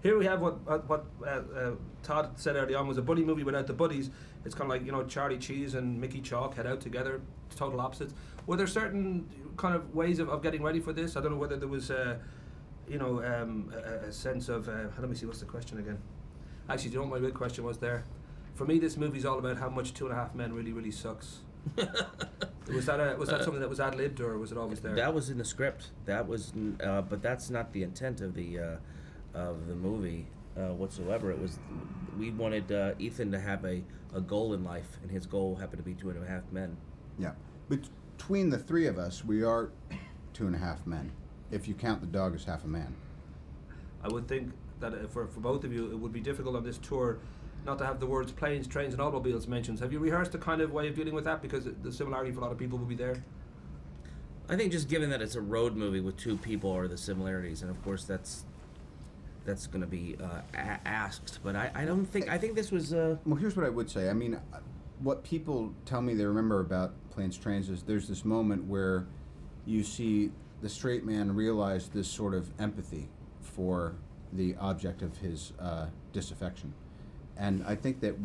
Here we have what Todd said early on was a buddy movie without the buddies. It's kind of like, you know, Charlie Cheese and Mickey Chalk head out together, total opposites. Were there certain kind of ways of getting ready for this? I don't know whether there was, you know, a sense of, let me see, what's the question again? Actually, do you know what my real question was there? For me, this movie's all about how much 2.5 Men really, really sucks. Was that something that was ad-libbed, or was it always there? That was in the script. That was, but that's not the intent of the movie whatsoever. It was, we wanted Ethan to have a goal in life, and his goal happened to be 2.5 Men. Yeah, between the three of us, we are 2.5 men. If you count the dog as half a man. I would think that for both of you, it would be difficult on this tour not to have the words planes, trains and automobiles mentioned. Have you rehearsed a kind of way of dealing with that? Because the similarity for a lot of people will be there. I think just given that it's a road movie with two people are the similarities, and of course that's going to be asked. But I don't think, I think this was... Well, here's what I would say. I mean, what people tell me they remember about Planes, Trains is there's this moment where you see the straight man realize this sort of empathy for the object of his disaffection. And I think that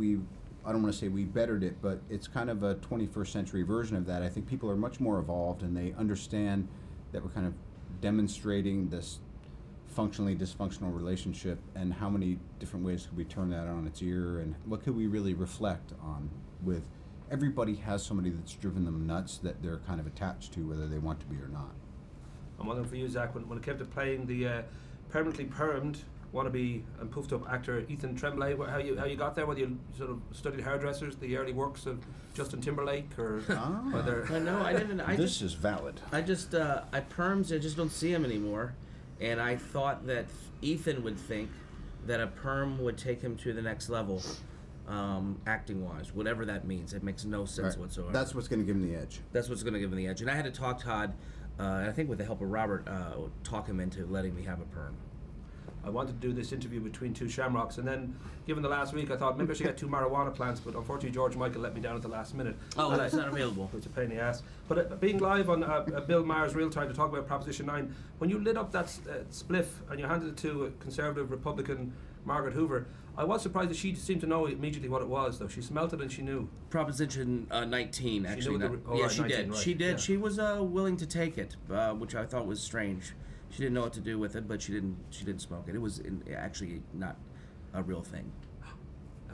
I don't want to say we bettered it, but it's kind of a 21st century version of that. I think people are much more evolved, and they understand that we're kind of demonstrating this functionally dysfunctional relationship, and how many different ways could we turn that on its ear, and what could we really reflect on with everybody has somebody that's driven them nuts that they're kind of attached to, whether they want to be or not. I'm wondering for you, Zach, when it came to playing the permanently permed wannabe and puffed up actor Ethan Tremblay, how you got there? Whether you sort of studied hairdressers, the early works of Justin Timberlake, or whether... No, I didn't. This is valid. I perms, I just don't see him anymore. And I thought that Ethan would think that a perm would take him to the next level, acting-wise, whatever that means. It makes no sense whatsoever. That's what's going to give him the edge. That's what's going to give him the edge. And I had to talk Todd, I think with the help of Robert, talk him into letting me have a perm. I wanted to do this interview between two shamrocks, and then, given the last week, I thought maybe I should get 2 marijuana plants, but unfortunately George Michael let me down at the last minute. Oh, that's not available. It's a pain in the ass. But being live on Bill Maher's Real Time to talk about Proposition 9, when you lit up that spliff and you handed it to a conservative Republican Margaret Hoover, I was surprised that she seemed to know immediately what it was, though. She smelt it and she knew. Proposition 19, actually. Yeah, she 19, did. Right. She did. Yeah. She was willing to take it, which I thought was strange. She didn't know what to do with it, but she didn't smoke it. It was actually not a real thing.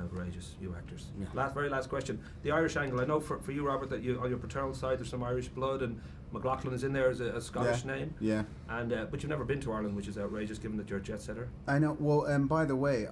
Outrageous, you actors. Yeah. Very last question. The Irish angle. I know for you, Robert, that you on your paternal side there's some Irish blood, and McLaughlin is in there as a Scottish name. Yeah. And but you've never been to Ireland, which is outrageous, given that you're a jet setter. I know. Well, and by the way,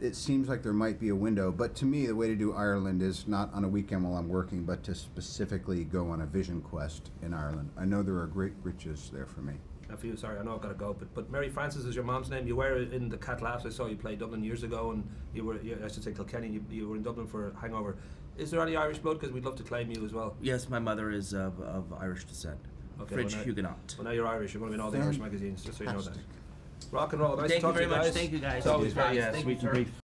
it seems like there might be a window, but to me, the way to do Ireland is not on a weekend while I'm working, but to specifically go on a vision quest in Ireland. I know there are great riches there for me. For you, sorry, I know I've got to go, but Mary Frances is your mom's name. You were in the Cat Laughs. I saw you play Dublin years ago, and I should say Kilkenny, you were in Dublin for Hangover. Is there any Irish blood? Because we'd love to claim you as well. Yes, my mother is of Irish descent. Okay, French Huguenot. Well, now you're Irish. You're going to be in all the Irish magazines, just so you know that. Rock and roll. Nice Thank to talk you very to you guys. much. Thank you guys. It's always very Thank sweet you, and brief.